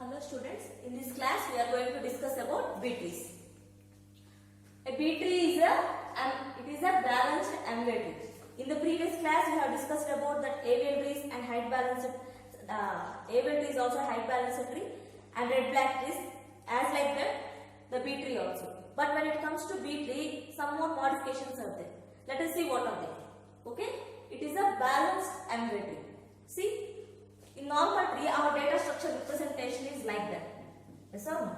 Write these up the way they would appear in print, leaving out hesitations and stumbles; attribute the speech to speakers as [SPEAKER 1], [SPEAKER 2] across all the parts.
[SPEAKER 1] Hello students, in this class we are going to discuss about B trees. A B tree is a balanced MV tree. In the previous class we have discussed about that avian trees and height balanced avian tree is also height balanced tree and red black trees as like that the B tree also. But when it comes to B tree, some more modifications are there. Let us see what are they. Okay, it is a balanced MV tree. See. In normal tree, our data structure representation is like that. Yes or no?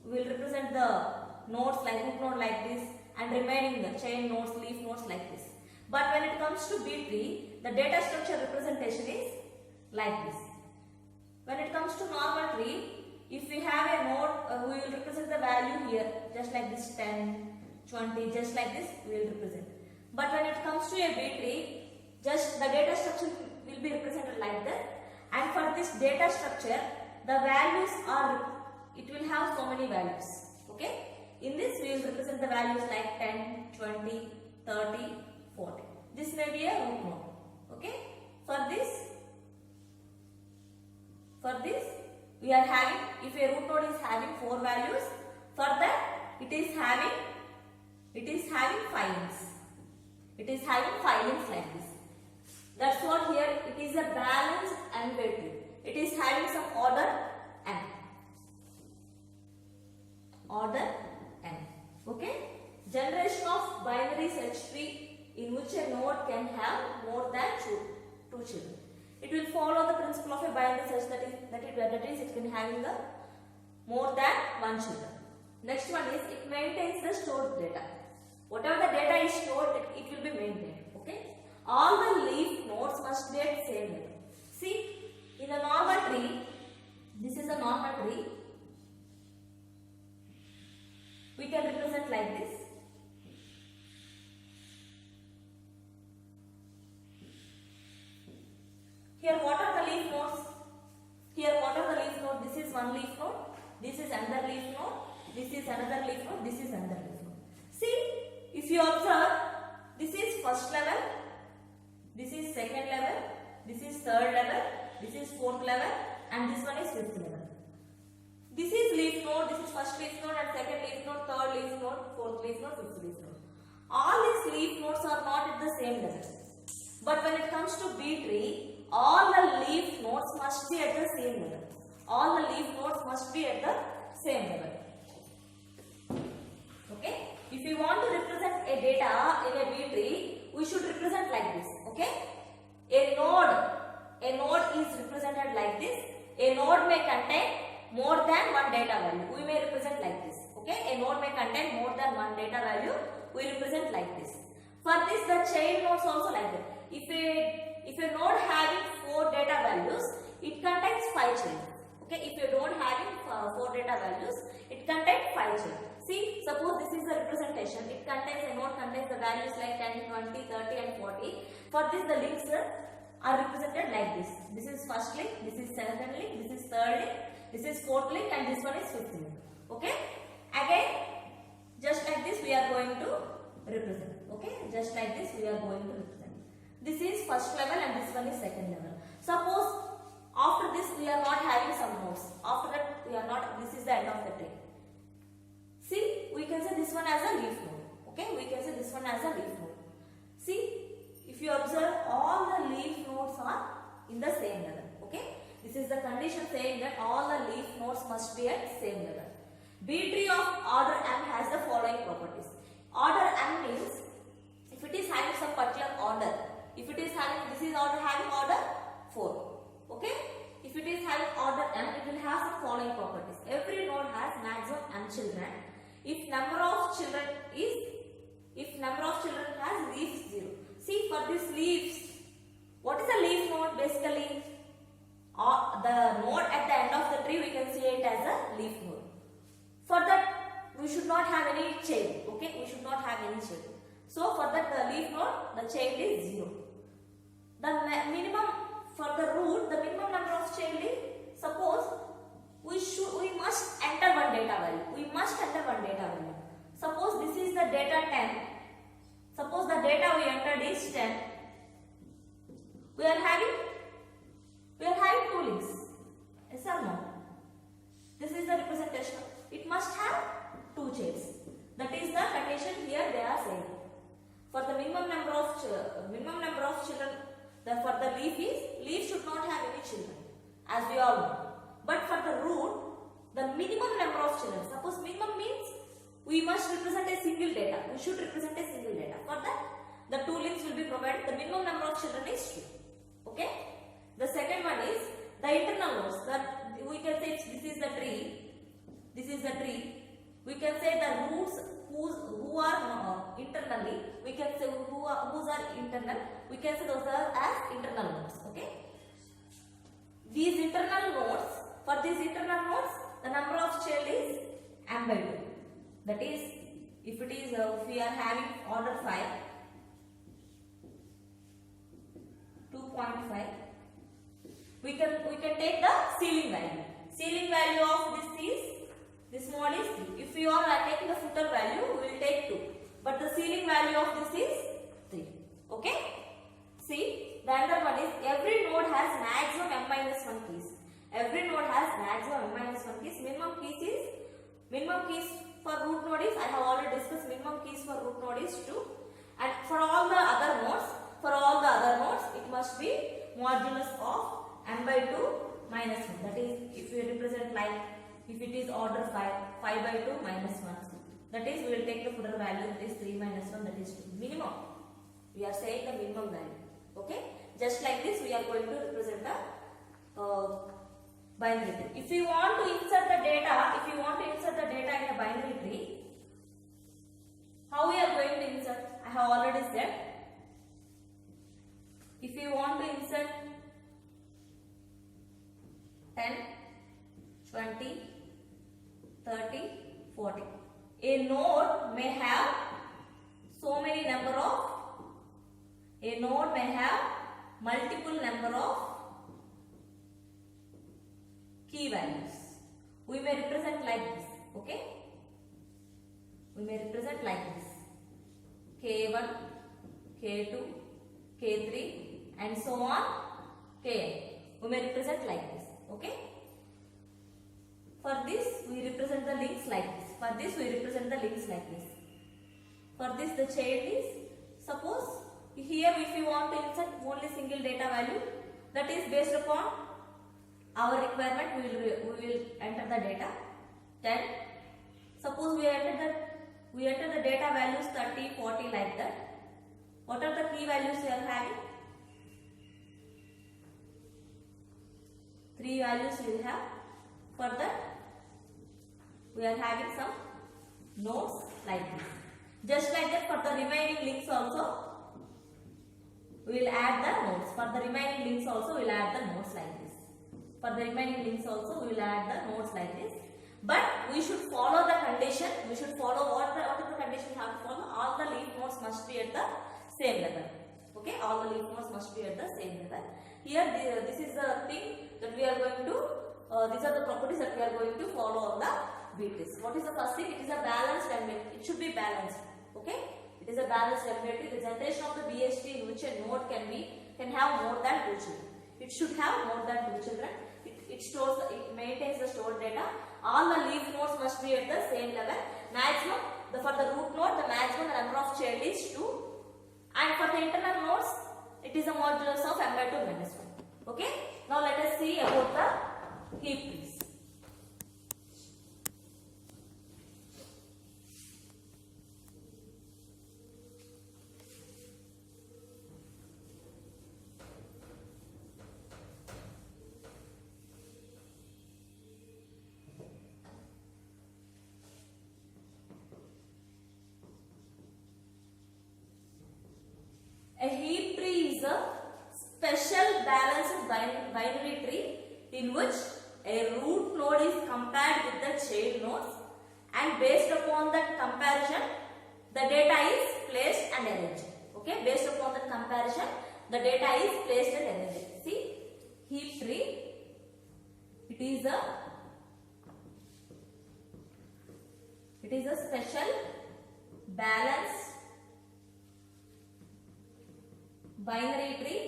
[SPEAKER 1] We will represent the nodes like hook node like this and remaining the chain nodes, leaf nodes like this. But when it comes to B tree, the data structure representation is like this. When it comes to normal tree, if we have a node, we will represent the value here just like this 10, 20, just like this we will represent. But when it comes to a B tree, just the data structure will be represented like that. And for this data structure, the values are, it will have so many values. Okay. In this, we will represent the values like 10, 20, 30, 40. This may be a root node. Okay. For this, we are having, if a root node is having 4 values, for that, it is having 5 links. It is having 5 links like this. That's what here it is a balanced MV tree. It is having some order n. Order n. Okay. Generation of binary search tree in which a node can have more than two children. It will follow the principle of a binary search that is it can having the more than one children. Next one is it maintains the stored data. Whatever the data is stored, it will be maintained. Okay. All the leaf nodes must be at same level. See, in a normal tree, this is a normal tree. We can represent like this. Here, what are the leaf nodes? Here, what are the leaf nodes? This is one leaf node. This is another leaf node. This is another leaf node. This is another leaf node. See, if you observe, this is first level. This is second level, this is third level, this is fourth level, and this one is fifth level. This is leaf node, this is first leaf node and second leaf node, third leaf node, fourth leaf node, fifth leaf node. All these leaf nodes are not at the same level. But when it comes to B tree, all the leaf nodes must be at the same level. All the leaf nodes must be at the same level. Okay? If you want to represent a data in a B tree, we should represent like this. Okay, a node is represented like this. A node may contain more than one data value. We may represent like this. Okay, a node may contain more than one data value. We represent like this. For this, the chain nodes also like that. If a node having 4 data values, it contains 5 chains. Okay, if you don't having 4 data values, it contains 5 chains. See, suppose this is the representation. It contains, a node contains the values like 10, 20, 30 and 40. For this, the links are represented like this. This is first link, this is second link, this is third link, this is fourth link and this one is fifth link. Okay. Again, just like this we are going to represent. Okay. Just like this we are going to represent. This is first level and this one is second level. Suppose after this we are not having some nodes. After that we are not, this is the end of the tree. See, we can say this one as a leaf node. Okay, we can say this one as a leaf node. See, if you observe, all the leaf nodes are in the same level. Okay, this is the condition saying that all the leaf nodes must be at same level. B tree of order M has the following properties. Order M means if it is having some particular order. If it is having, this is order having order 4. Okay, if it is having order M, it will have some following properties. Every node has maximum M children. If number of children has leaves 0. See, for this leaves, what is a leaf node basically? The node at the end of the tree, we can see it as a leaf node. For that, we should not have any chain. Okay, we should not have any chain. So, for that the leaf node, the chain is 0. The minimum for the root, the minimum number of chain is, suppose we must enter one data value. We must enter one data value. Suppose this is the data 10. Suppose the data we entered is 10. We are having 2 links. Yes or no? leaf should not have any children, as we all know. But for the root, the minimum number of children. Suppose minimum means we must represent a single data. We should represent a single data. For that, the two links will be provided. The minimum number of children is 2. Okay. The second one is the internal nodes. That we can say this is the tree. This is the tree. We can say the roots who are internally. We can say whose are internal. We can say those are as internal nodes. Okay. These internal nodes. For these internal nodes, the number of child is m by 2. That is, if it is if we are having order 5, 2.5, we can take the ceiling value. Ceiling value of this node is 3. If you are taking the footer value, we will take 2. But the ceiling value of this is 3. Okay? See, the other one is every node has maximum m minus 1 keys. Every node has maximum m minus 1 keys. Minimum keys for root node is, I have already discussed, minimum keys for root node is 2. And for all the other nodes, it must be modulus of m by 2 minus 1. That is, if we represent like, if it is order 5 by 2 minus 1. That is, we will take the footer value, that is 3 minus 1, that is 2. Minimum. We are saying the minimum value. Okay? Just like this, we are going to represent the binary tree. If you want to insert the data, in a binary tree, how we are going to insert? I have already said. If you want to insert 10, 20, 30, 40. A node may have multiple number of key values. We may represent like this. Okay? We may represent like this. K1, K2, K3 and so on Kn. We may represent like this. Okay? For this, we represent the links like this. For this, the child is, suppose here if you want to insert only single data value, that is based upon our requirement, we will enter the data 10. Suppose we enter the data values 30, 40 like that. What are the key values we are having? 3 values we will have. For that, we are having some nodes like this. Just like that, for the remaining links also, we will add the nodes. For the remaining links also, we will add the nodes like this. But we should follow the condition. We should follow what is the condition we have to follow. All the leaf nodes must be at the same level. Okay, all the leaf nodes must be at the same level. Here, this is the thing that we are going to. These are the properties that we are going to follow on the B-trees. What is the first thing? It is a balanced MBA. It should be balanced. Okay, it is a balanced MBA. The generation of the BHT in which a node can have more than 2 children. It should have more than 2 children. It maintains the stored data. All the leaf nodes must be at the same level. Maximum, for the root node, the maximum number of child is 2. And for the internal nodes, it is a modulus of m by 2 minus 1. Okay. Now let us see about the heap trees. A heap tree is a special balanced binary tree in which a root node is compared with the child nodes, and based upon that comparison, the data is placed and arranged. Okay, based upon that comparison, the data is placed and arranged. See, heap tree, it is a special balanced binary tree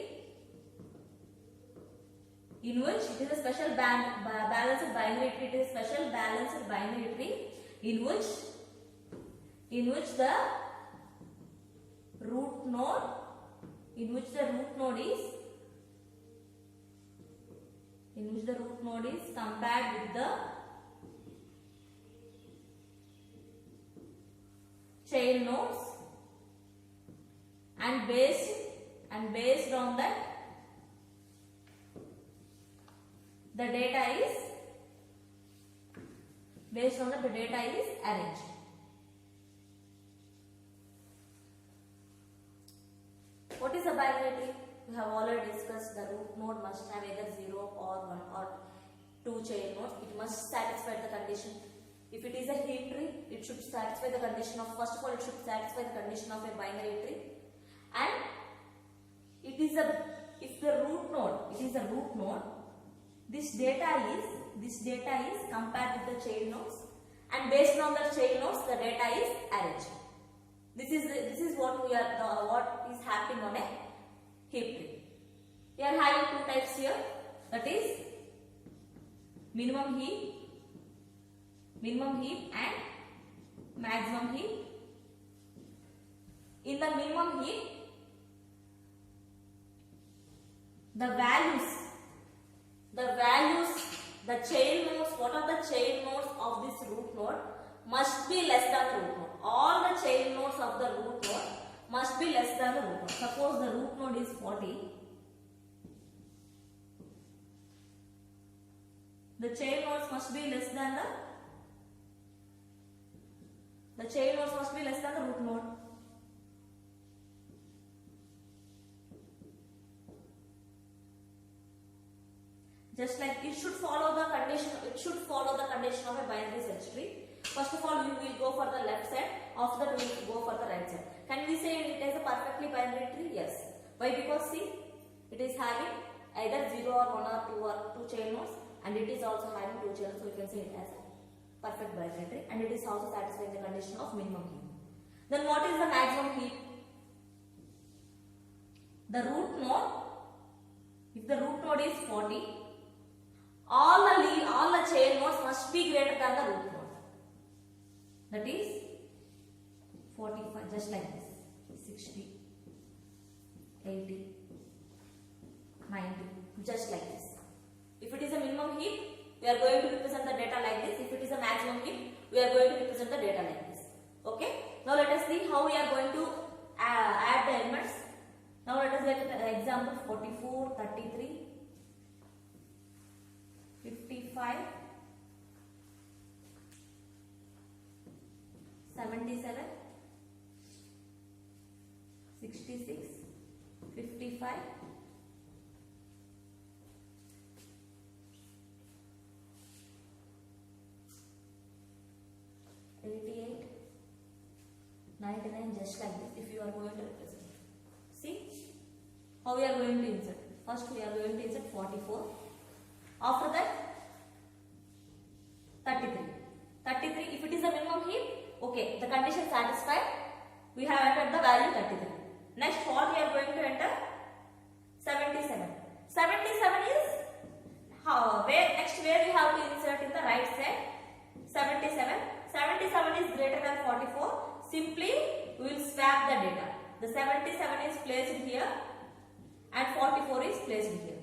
[SPEAKER 1] in which it is a special balanced binary tree. It is a special balanced binary tree in which the root node is in which the root node is compared with the chain nodes, and based on that the data is arranged. What is a binary tree? We have already discussed the root node must have either 0 or 1 or 2 chain nodes. It must satisfy the condition. If it is a heap tree, it should satisfy the condition of, first of all, it should satisfy the condition of a binary tree. And it is a, if the root node, it is a root node, this data is compared with the chain nodes, and based on the chain nodes, the data is arranged. This is what what is happening on a heap tree. We are having two types here, that is minimum heap and maximum heap. In the minimum heap, the chain nodes, what are the chain nodes of this root node must be less than the root node. All the chain nodes of the root node must be less than the root node. Suppose the root node is 40. The chain nodes must be less than the root node. Just like it should follow the condition of a binary search tree. First of all, we will go for the left side. After that, we will go for the right side. Can we say it is a perfectly binary tree? Yes. Why? Because see, it is having either 0 or 1 or 2 chain nodes, and it is also having 2 chains, so we can say it as a perfect binary tree, and it is also satisfying the condition of minimum heap. Then what is the maximum heap? The root node, if the root node is 40, all the chain nodes must be greater than the root node. That is 45, just like this, 60, 80, 90, just like this. If it is a minimum heap, we are going to represent the data like this. If it is a maximum heap, we are going to represent the data like this. Okay. Now let us see how we are going to add the elements. Now let us look at example 44, 33, 55, 77, 66, 55, 88, 99, just like this. If you are going to represent, see how we are going to insert. First we are going to insert 44. After that 33. 33, if it is a minimum heap, okay, the condition satisfied. We have entered the value 33. Next, what we are going to enter? 77. 77 is where we have to insert in the right side. 77. 77 is greater than 44. Simply we will swap the data. The 77 is placed here and 44 is placed here.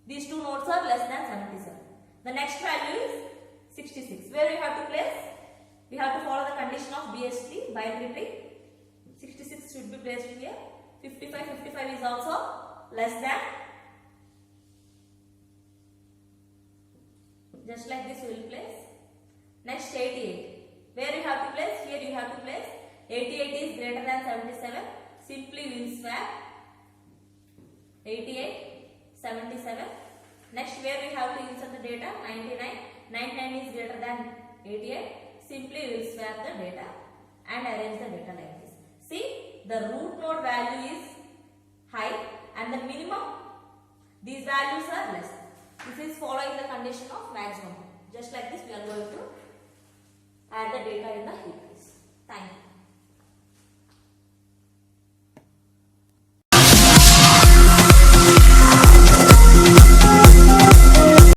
[SPEAKER 1] These two nodes are less than 77. The next value is 66. Where we have to place? We have to follow the condition of BST, binary tree. 66 should be placed here. 55 is also less than. Just like this we will place. Next 88. Where you have to place? Here you have to place. 88 is greater than 77. Simply we will swap. 88, 77. Next, where we have to insert the data? 99. 99 is greater than 88. Simply we will swap the data and arrange the data like this. See, the root node value is high and the minimum, these values are less. This is following the condition of maximum. Just like this, we are going to add the data in the heap list. Thank you.